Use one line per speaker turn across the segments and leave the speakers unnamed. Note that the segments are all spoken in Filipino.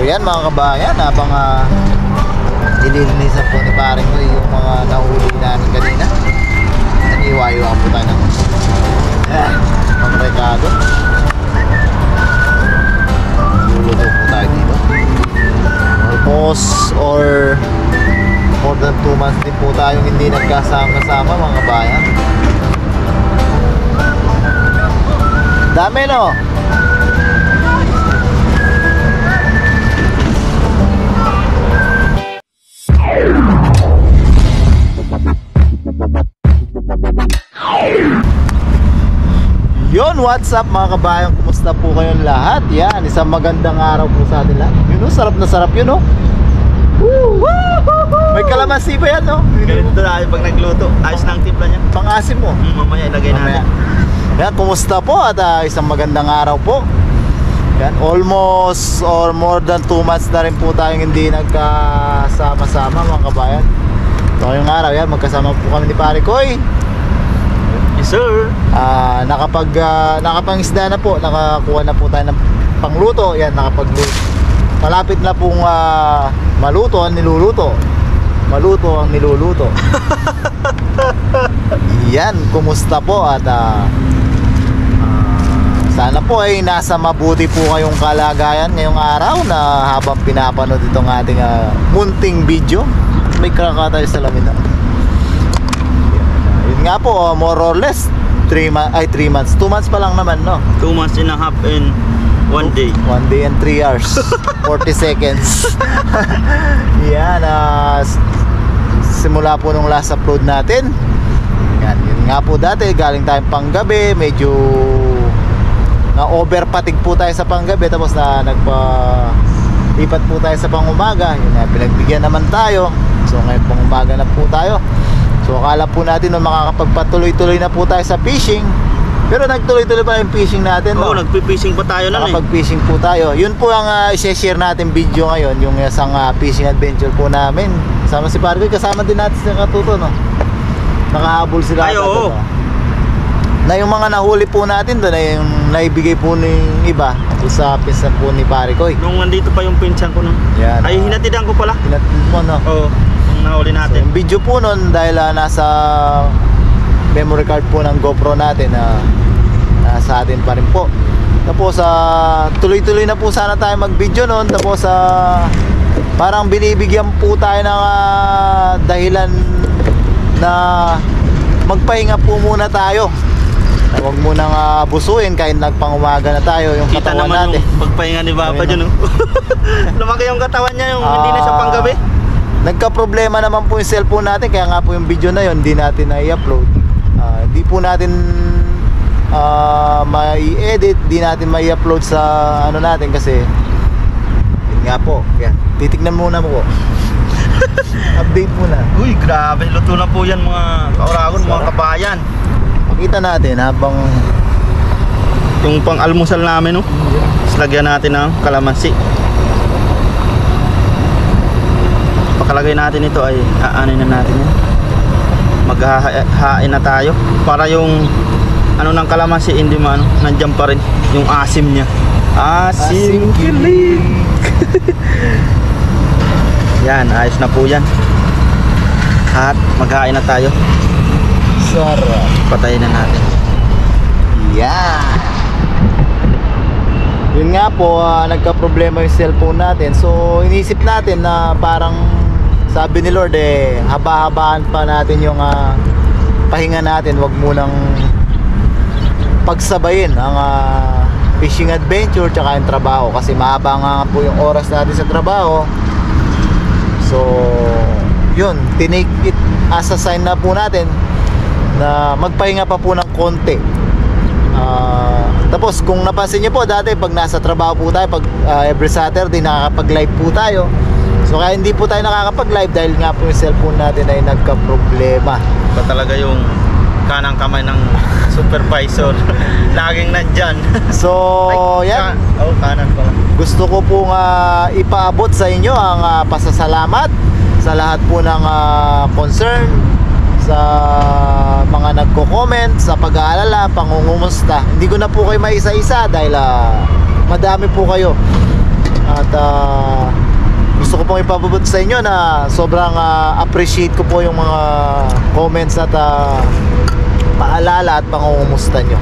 So yan mga kabayan, habang nililinisan po ni paring ko yung mga nahuli namin kanina. Naniwa-iwa po tayo ng mga rekado. Luluto po tayo dito. Almost or more than 2 months din po tayong hindi nagkasama-sama mga kabayan. Dami no? Yun, what's up mga kabayan? Kumusta po kayong lahat? Yan, isang magandang araw po sa atin lahat. Yun o, sarap na sarap yun o. May kalamansi ba yan no?
Ganito na pag nagluto. Ayos na ang timpla niya.
Pangasim mo.
Mamaya ilagay natin.
Yan, kumusta po at isang magandang araw po. Yan, almost or more than 2 months na rin po tayong hindi nagkasama-sama mga kabayan. So ngayong araw yan, magkasama po kami ni Pare Koy.
Yes sir.
Nakapangisda na po, nakakuha na po tayo ng pangluto. Yan, nakapagluto. Malapit na pong maluto ang niluluto. Maluto ang niluluto. Yan, kumusta po at sana po ay nasa mabuti po kayong kalagayan ngayong araw na habang pinapanood itong ating munting video. May kraka tayo sa lamin na. Yun nga po, more or less 3 months, 2 months pa lang naman no?
2 months and a half and 1 day.
1 day and 3 hours 40 seconds. Yan, simula po nung last upload natin. Yan, yun nga po dati, galing tayong panggabi, medyo na overpatig po tayo sa panggabi, tapos na lipat po tayo sa pangumaga. Yun na, pinagbigyan naman tayo. So ngayon pang umaga na po tayo. So akala po natin na makakapagpatuloy-tuloy na po tayo sa fishing, pero nagtuloy-tuloy pa yung fishing natin.
Oo, no? Nagpi-fishing pa tayo na
Nakapag-fishing po tayo. Yun po ang i-share natin video ngayon, yung isang fishing adventure po namin. Kasama si Pargoy, kasama din natin sa katuto no? Nakahabol sila.
Ay, oo.
Na yung mga nahuli po natin doon ay yung naibigay po ng iba sa pinsan po ni Pare Koy.
Nung nandito pa yung pinsan ko nun.
Yan,
ay hinatidan ko pala.
Hinatid mo no?
Oo, yung nahuli
So,
natin.
yung video po nun dahil nasa memory card po ng GoPro natin na nasa atin pa rin po. Tapos tuloy-tuloy na po sana tayo mag-video nun. Tapos parang binibigyan po tayo ng dahilan na magpahinga po muna tayo. Huwag mo nang busuin kahit nagpangumaga na tayo yung
Kita
katawan
naman
natin.
yung pagpahinga ni Papa dyan. Lumaki yung katawan niya yung hindi na siya panggabi.
Nagka-problema naman po yung cellphone natin, kaya nga po yung video na yun hindi natin na-i-upload. Di po natin mai-edit, di natin mai-upload sa ano natin kasi yun nga po. Yan. Titignan muna mo po. Update muna.
Uy, grabe. Luto na po yan mga kauragon, mga kabayan.
Pakita natin habang
Yung pang-almusal namin, no? Lagyan natin ng kalamansi. Pakalagay natin ito ay aanin na natin yan. Maghahain na tayo para yung ano ng kalamansi hindi man nandiyan pa rin yung asim niya. Asim kilig. Yan, ayos na po yan. At maghahain na tayo.
sarap.
Patayin na natin.
Yan. Yun nga po, nagka-problema yung cellphone natin. So inisip natin na parang sabi ni Lord haba-habaan pa natin yung pahinga natin. Huwag munang pagsabayin ang fishing adventure tsaka yung trabaho, kasi mahaba nga po yung oras natin sa trabaho. So yun, tinake it as a sign na po natin na magpahinga pa po ng konti. Tapos kung napansin niyo po, dati pag nasa trabaho po tayo, pag every Saturday nakakapag-live po tayo. So kaya hindi po tayo nakakapag-live dahil nga po yung cellphone natin ay nagka-problema.
Ito talaga yung kanang kamay ng supervisor. Laging nandyan.
So yan,
oh, kanan pala.
gusto ko pong ipaabot sa inyo ang pasasalamat sa lahat po ng concern, sa mga nagko-comment, sa pag-aalala, pangungumusta. Hindi ko na po kayo maisa-isa dahil madami po kayo. At ipababot sa inyo na sobrang appreciate ko po yung mga comments at paalala at pangungumusta nyo.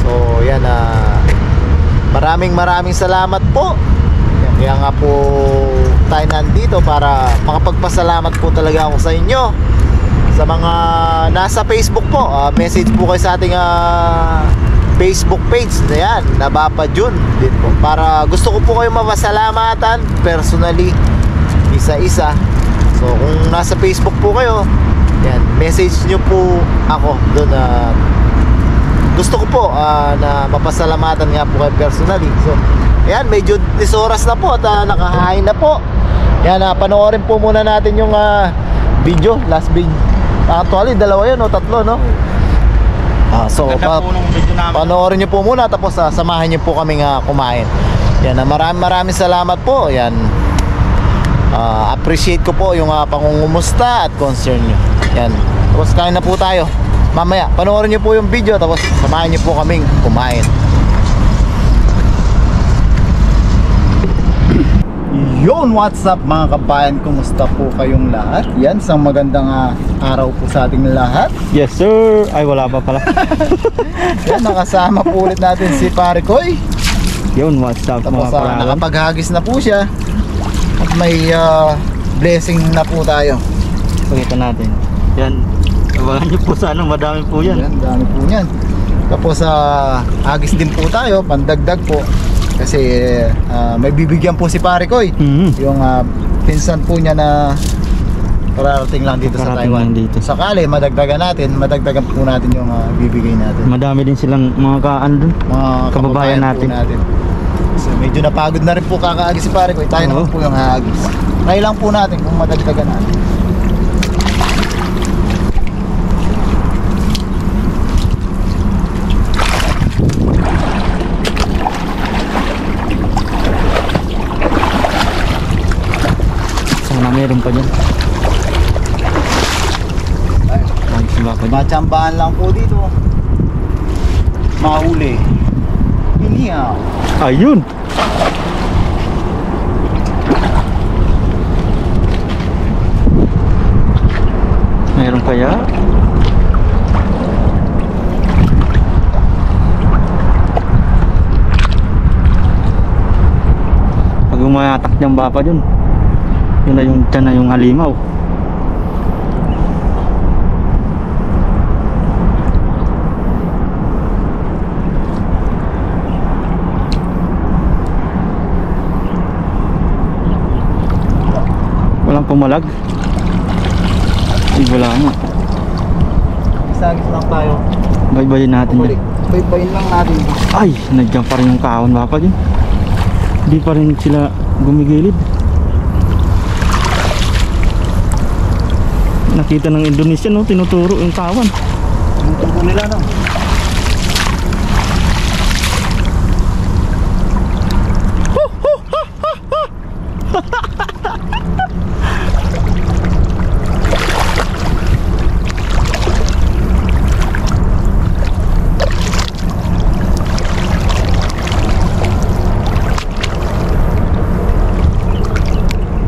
So yan, maraming salamat po. Yan, kaya nga po tayo nandito para makapagpasalamat po talaga ako sa inyo. Sa mga nasa Facebook po, message po kayo sa ating Facebook page na yan, Nabapa Jun din po. Para gusto ko po kayo mapasalamatan personally, isa-isa. So kung nasa Facebook po kayo, yan, message nyo po ako doon. Gusto ko po na mapasalamatan nga po kayo personally. So ayan, medyo 10 oras na po at nakahain na po. Yan, panoorin po muna natin yung video, last video. Actually, dalawa yun o tatlo, no? So panoorin nyo po muna, tapos samahan nyo po kaming kumain. Yan, maraming salamat po. Yan, appreciate ko po yung pangungumusta at concern nyo. Yan, tapos kain na po tayo. Mamaya, panoorin nyo po yung video, tapos samahan nyo po kaming kumain. Yon, what's up mga kabayan? Kumusta po kayong lahat? Yan, isang magandang araw po sa ating lahat.
Yes sir. Ay, wala pa pala.
Yan, nakasama po ulit natin si Pare Koy.
Yun, what's up
Tapos
mga parawan?
nakapaghagis na po siya. At may blessing na po tayo.
Pakita natin. Yan, abangan nyo po sana, madami po yan.
Yan, dami po yan. Tapos hagis din po tayo, pandagdag po. Kasi may bibigyan po si Pare Koy. Yung pinsan po niya na pararating lang dito sa Taiwan.
Dito.
Sakali madagdagan po natin yung bibigay natin.
Madami din silang mga dun,
Mga
kababayan natin.
So medyo napagod na rin po kakaagis si Pare Koy. Tayo naman po yung haagis. Try lang po natin kung madagdagan natin.
Sana meron pa dyan.
Matsambahan lang po dito. Mahuli. Inihaw.
Ayun. Meron kaya? Pag umayatak niyang bapa dyan, yun na yung tiyan na yung halimaw. Walang pumalag. Ay, wala nga.
Isagis lang tayo.
Baybayin natin yan.
Baybayin lang natin.
Ay, nandiyan pa rin yung kahon bapa dyan. Hindi pa rin sila gumigilid. Nakita ng Indonesia, no, tinuturo yung kawan.
Tinuturo nila, no?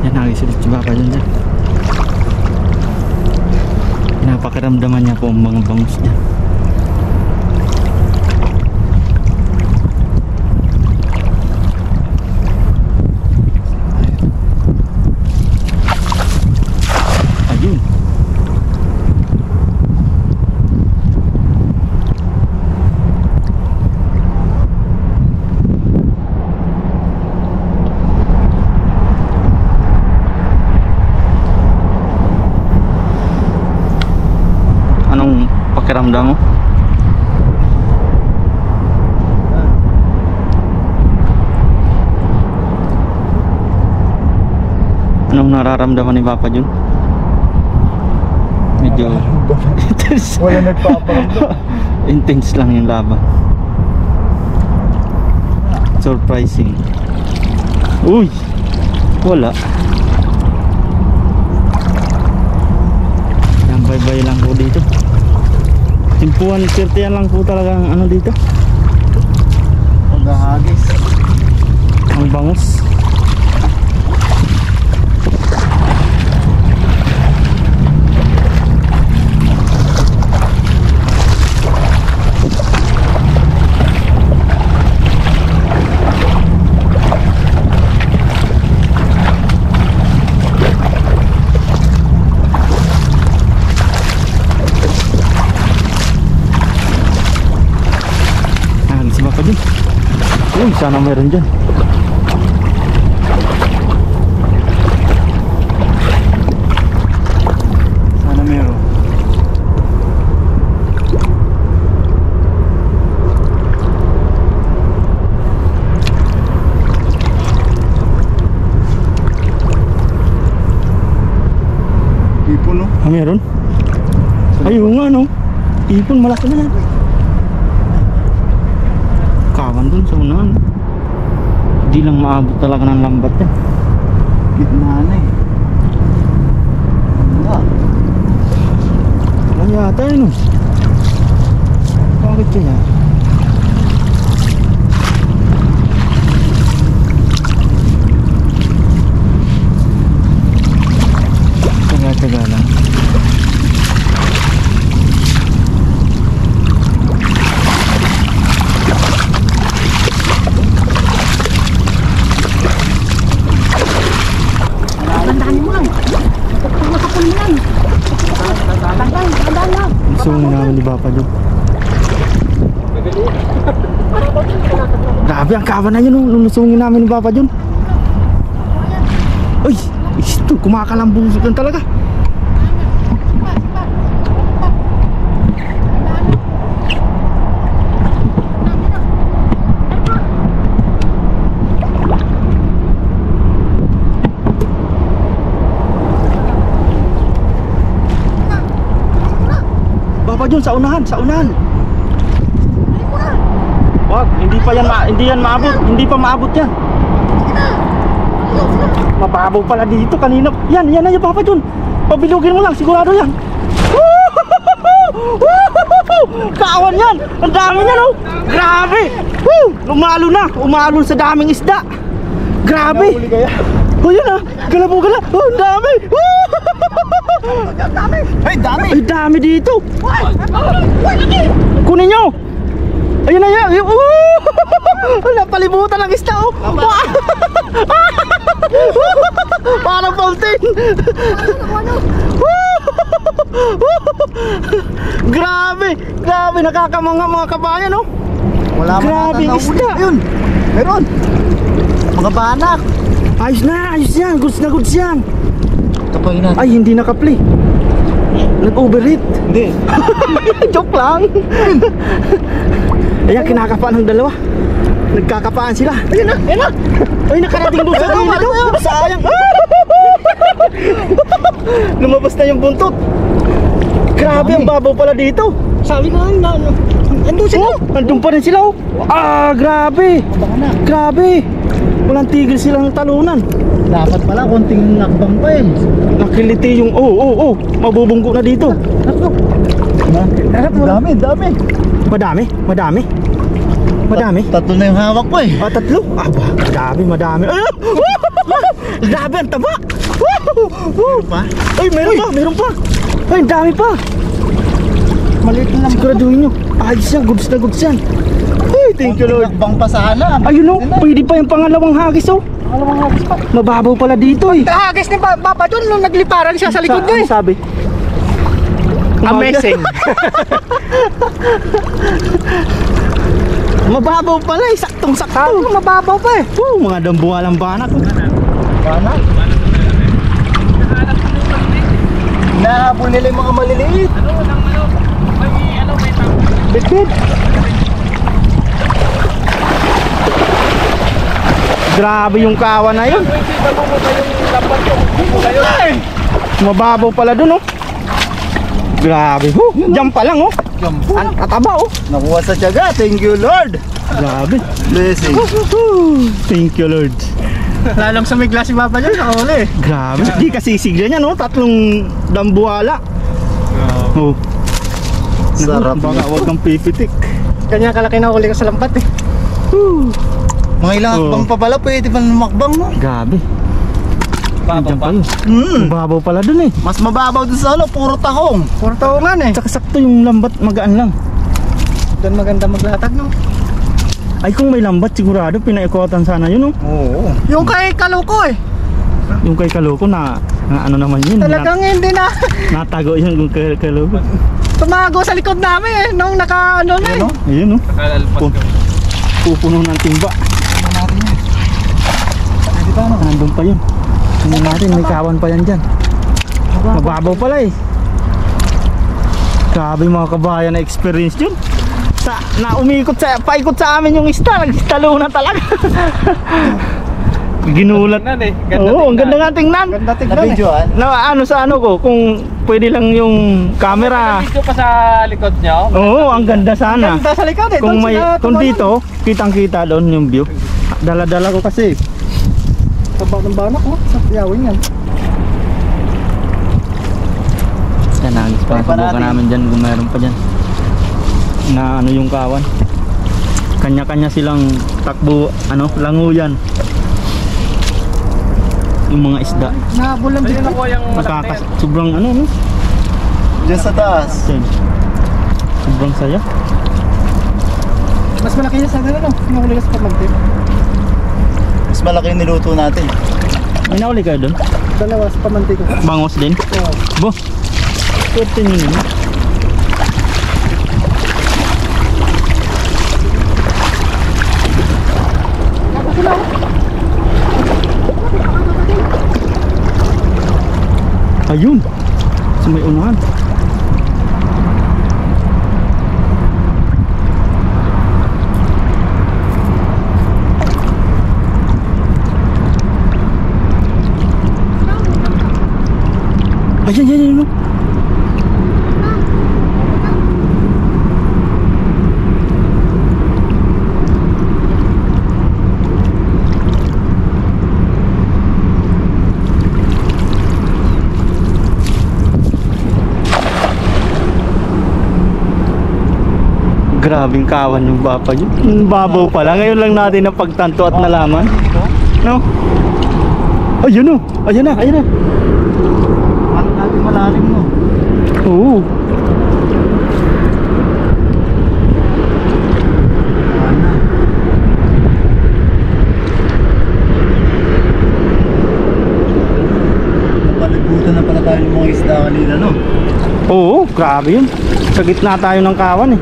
Yan, nakisilip si baka dyan. Napakiramdaman niya po ang mga bangus niya. Ayun. Pakiramdam mo? Anong nararamdaman ni Papa Jun? Medyo intense.
Wala nagpaparamdam.
Intense lang yung laban. Surprising. Uy! Wala. Yan, bye-bye lang po dito. Timpuan, sirtiyan lang po talaga ang ano dito.
Paghahagis.
Ang bangus. Sana meron dyan. Sana meron.
Ipon, no?
Ah, meron? Ayun nga, no? Ipon, malaki na yan. Kawan dun sa unahan. Hindi lang maabot talaga ng lambat yan.
Gitna na eh. Wala.
Wala yata yun, no? Bakit kaya? Taga lang.
Tandaan mo lang. Masakol mo lang. Tandaan lang.
Gusto mo namin ni Papa John. Grabe ang kawan na yun, no? Lulusungin namin ni Papa John. Uy! Ito, kumakalambusugan talaga. Papa John, sa unahan, sa unahan. Wag, hindi yan maabot, hindi pa maabot yan. Mababaw pala dito kanina. Yan na yung Papa John. Pabilugin mo lang, sigurado yan. Kawan yan, ang dami niya, no? Grabe. Umalo sa daming isda. Grabe. Oh, yun ah, galabo-gala. Oh, ang dami. Ay, dami dito. Kunin nyo. Ayun na yan. Napalibutan ng isda, oh. Parang fountain. Grabe, nakakamanga mga kabayan, oh.
Wala man
Grabe
ata
ang isda.
nahuli. Ayun, meron. Mga banak.
Ayos yan, goods na goods yan.
Kapag natin.
Ay, hindi naka-play. Nag-overheat.
Hindi.
Joke lang. Ayan, kinakapaan ng dalawa. Nagkakapaan sila. Ayun na. Ay, nakarating doon sa gilid. Sayang. Lumabas na yung buntot. Grabe, ang babaw pala dito.
Sabi ko nga, andun sila.
Andun pa rin sila, oh. Ah, grabe. Grabe. Walang tigil silang talunan.
Dapat pala konting nakbang pa eh.
Nakiliti yung mabubunggo na dito.
Dami.
Madami.
Tatlo na yung hawak ko eh.
Ah, tatlo? Madami. Ay! Grabe, ang taba.
Pa?
Ay, meron pa. Ay, ang dami pa.
Maliit na lang.
Siguraduhin nyo. Ayos yan, goods na goods yan. Ay, thank you Lord.
Nakbang pa sana.
Ayun, oh, pwede pa yung pangalawang hagis, oh. Mababaw pala dito, eh.
Kahagis ni Papa John nung nagliparan siya sa likod niya.
Ano sabi?
Amazing.
Mababaw pala, eh. Saktong-sakto.
Mababaw pa eh.
Mga dambuhalang banak, oh.
Banak. Nahabol nila yung mga maliliit.
Bitbit. Grabe yung kawan na yun. Mababaw pala dun, oh. Grabe, Diyan pa lang, oh. Ataba, oh.
Nakuha sa tiyaga. Thank you Lord.
Grabe.
Blessing.
Thank you Lord.
Lalong sumigla si Papa John, nakahuli.
Grabe. Di kasi sigla niya, no? Tatlong dambuhala. Oh.
Sarap.
Baka huwag kang pipitik.
Kanya kalaki na huli ko sa lambat eh.
Mga ilang hakbang pa pala. Pwede pa lumakbang mo.
Grabe. Diyan pa yun. Mababaw pala dun, eh.
Mas mababaw dun sa puro tahong.
Puro taongan eh.
Tsaka sakto yung lambat, magaan lang.
Doon maganda maglatag, no?
Ay, kung may lambat, sigurado pinaikotan sana yun, oh.
Oo.
Yung kay Kaloko eh.
Yung kay Kaloko na ano naman yun.
Talagang hindi na.
Natago yun yung kay Kaloko.
Tumago sa likod namin eh. Nung naka ano na eh.
Ayun, oh. Pupuno ng timba. nandun pa yun. Tingnan natin, may kawan pa yan dyan. Mababaw pala eh. Grabe mga kabayan na experience yun. Paikot sa amin yung isda. Nagtalo na talaga. Ginulat. Oo, ang ganda nga tingnan.
Na-videoan?
Ano sa ano ko, kung pwede lang yung camera.
Video pa sa likod nyo?
Oo, ang ganda sana.
Ganda sa likod eh.
Kung dito, kitang-kita doon yung view. Dala-dala ko kasi.
Tabak ng banak ko. Sa piyawin yan.
Yan, nagis pa. Subukan namin dyan kung mayroon pa dyan. Na ano yung kawan. Kanya-kanya silang takbo, lango yan. Yung mga isda.
Nabulan din ako yung
Sobrang no?
Diyan sa taas.
Yan. Sobrang saya.
Mas malaki na sa gano'n, no? Nahuli ka sa pamagtip.
Mas malaki yung niluto natin.
May nauli kayo doon?
Dalawa sa pamantik ko.
Bangos din?
Oo.
Bo, swerte nyo naman. Ayun, sa may unahan. Ayan. Grabing kawan yung bapa yun. Babaw pala. Ngayon lang natin napagtanto at nalaman. No? Ayun o. Ayan na.
Ano natin malalim no?
Oo.
Napalibutan na pala tayo ng mga isda kanina no?
Oo, grabe yun. Sa gitna tayo ng kawan eh.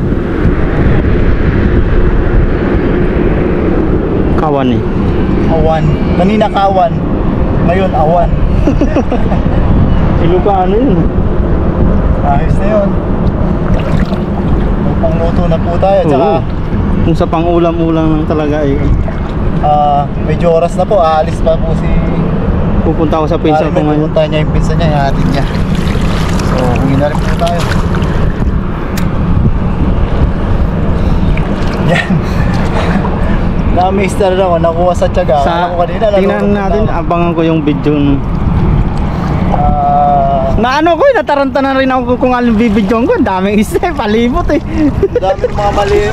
Kawan eh.
Awan. Kanina kawan. Ngayon awan.
Ilocano yun.
Ayos na yun. Pangluto na po tayo. Tsaka
Oo. Kung sa pang-ulam-ulam lang talaga eh.
medyo oras na po. Aalis pa po si
Pupunta ako sa pinsan ko ngayon.
Pupunta niya yung pinsan niya. Yung atin niya. So huwi na rin po tayo. Yan. Na-mister ako. Nakuha sa tiyaga. Alam ko kanina.
Tingnan natin. Abangan ko yung video nung na ano ko, nataranta na rin ako kung anong bibidyon ko. Ang daming isa, palibot eh.
Daming mga mali.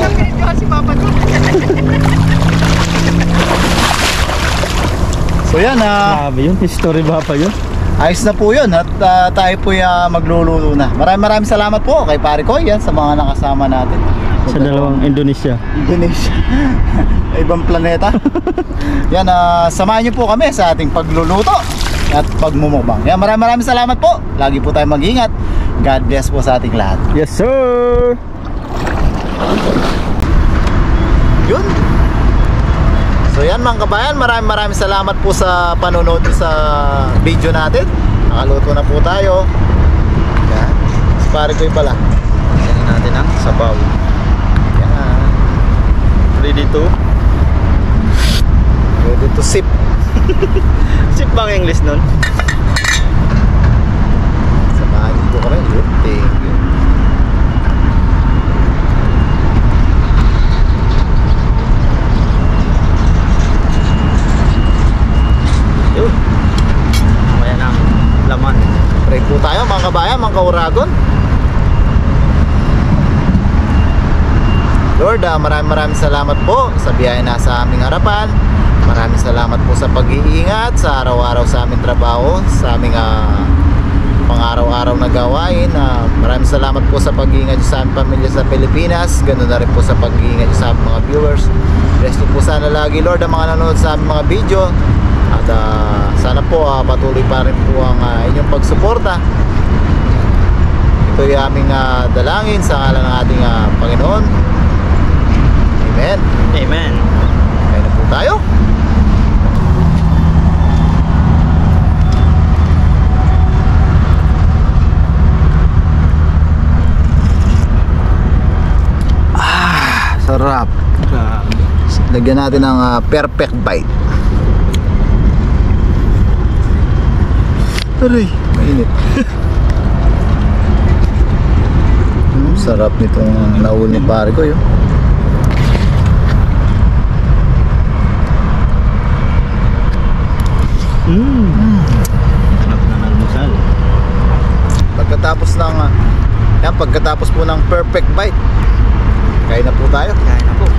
So yan
Grabe yun, history ba pa yun?
ayos na po yun at tayo po magluluto na. Maraming salamat po kay Pare Koy yan sa mga nakasama natin.
Sa dalawang Indonesia.
Ibang planeta. Yan, samahan niyo po kami sa ating pagluluto at pagmumukbang. Yan, maraming salamat po. Lagi po tayo mag-ingat. God bless po sa ating lahat.
Yes sir.
Yun. So yan mga kabayan, maraming salamat po sa panonood sa video natin. Nakaluto na po tayo. Yan. Si Pare Koy pala. Yan natin ang sabaw. Yan. Ready to sip.
Sip bang English nun?
Samahan po kami. Yun. Thank you.
Yun. Ayan ang laman.
Pray po tayo mga kabayan, mga kauragon. Lord, maraming salamat po sa biyaya na sa aming harapan. Maraming salamat po sa pag-iingat sa araw-araw sa aming trabaho, sa aming pang-araw-araw na gawain. Maraming salamat po sa pag-iingat sa aming pamilya sa Pilipinas. Ganoon na rin po sa pag-iingat sa aming mga viewers. Bless po sana lagi Lord ang mga nanonood sa aming mga video. At sana po patuloy pa rin po ang inyong pagsuporta. Ito yung aming dalangin sa ngalan ng ating Panginoon. Amen.
Amen.
Kaya na po tayo. Lagyan natin ng perfect bite. Aray, mainit. Sarap nitong naul ni pare ko yun.
Sarap ng almusal.
Pagkatapos po ng perfect bite, kain na po tayo.
Kain na po.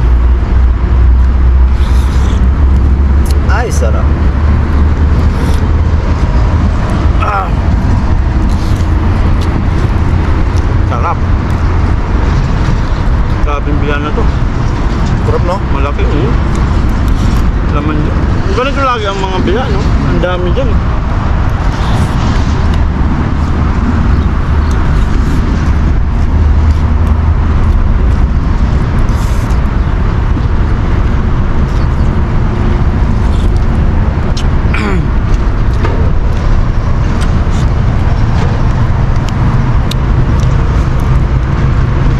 Ay, sarap.
Sarap. Grabing bilan na to.
Sarap, no?
Malaki, laman dyan. Ganito lagi ang mga bilan, no? Ang dami dyan.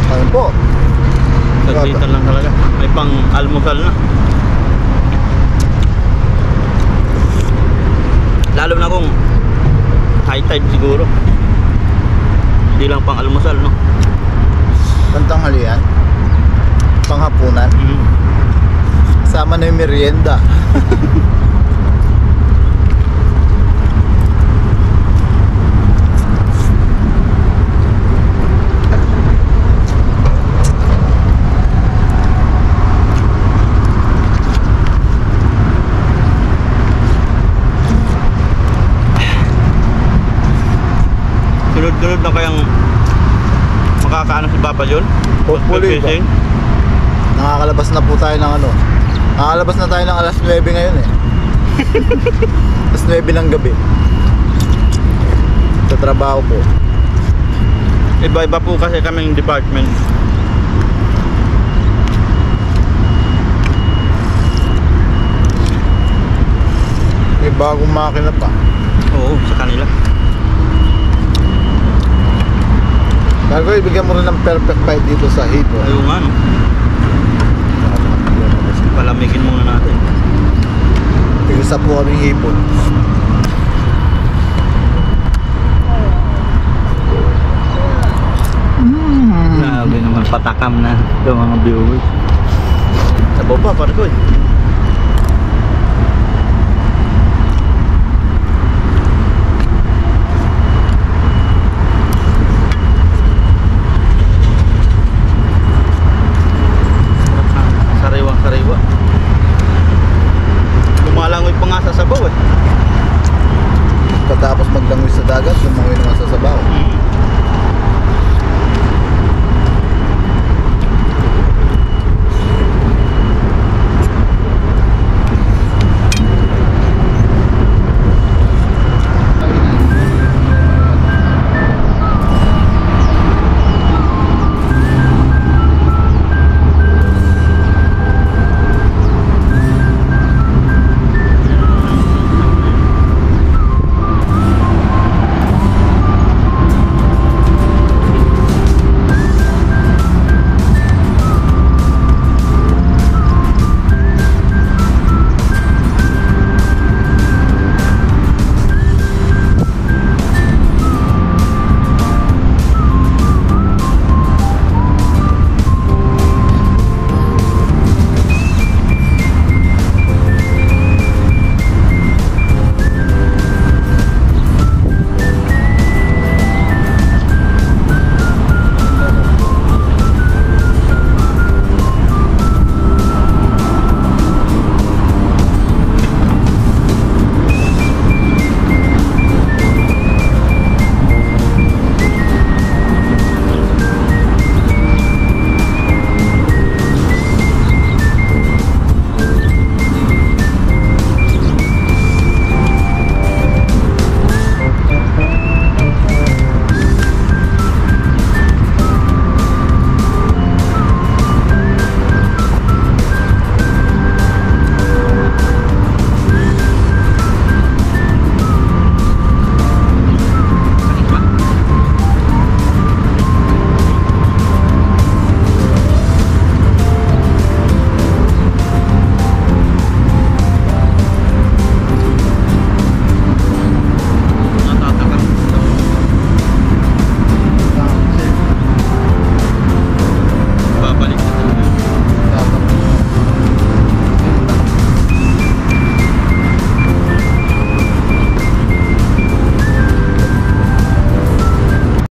Kain po.
Saglitan lang talaga. May pang almusal na. Lalo na kung high tide siguro. Hindi lang pang almusal, no?
Pantanghalian. Panghapunan. Kasama na yung merienda.
Sunod-sunod na kayang makakaano si Papa John?
Hopefully,
Fishing?
Nakakalabas na po tayo ng Nakakalabas na tayo ng alas 9 ngayon eh. Alas 9 ng gabi. Sa trabaho po.
Iba-iba po kasi kaming department.
May bagong makina pa.
Oo, sa kanila.
Bago ibigyan mo rin ng perfect bite dito sa hito.
Ayun nga, no? Palamigin muna natin.
Tigisa po kaming hipon.
Grabe naman, patakam na ito mga viewers. Sa baba, parkoy.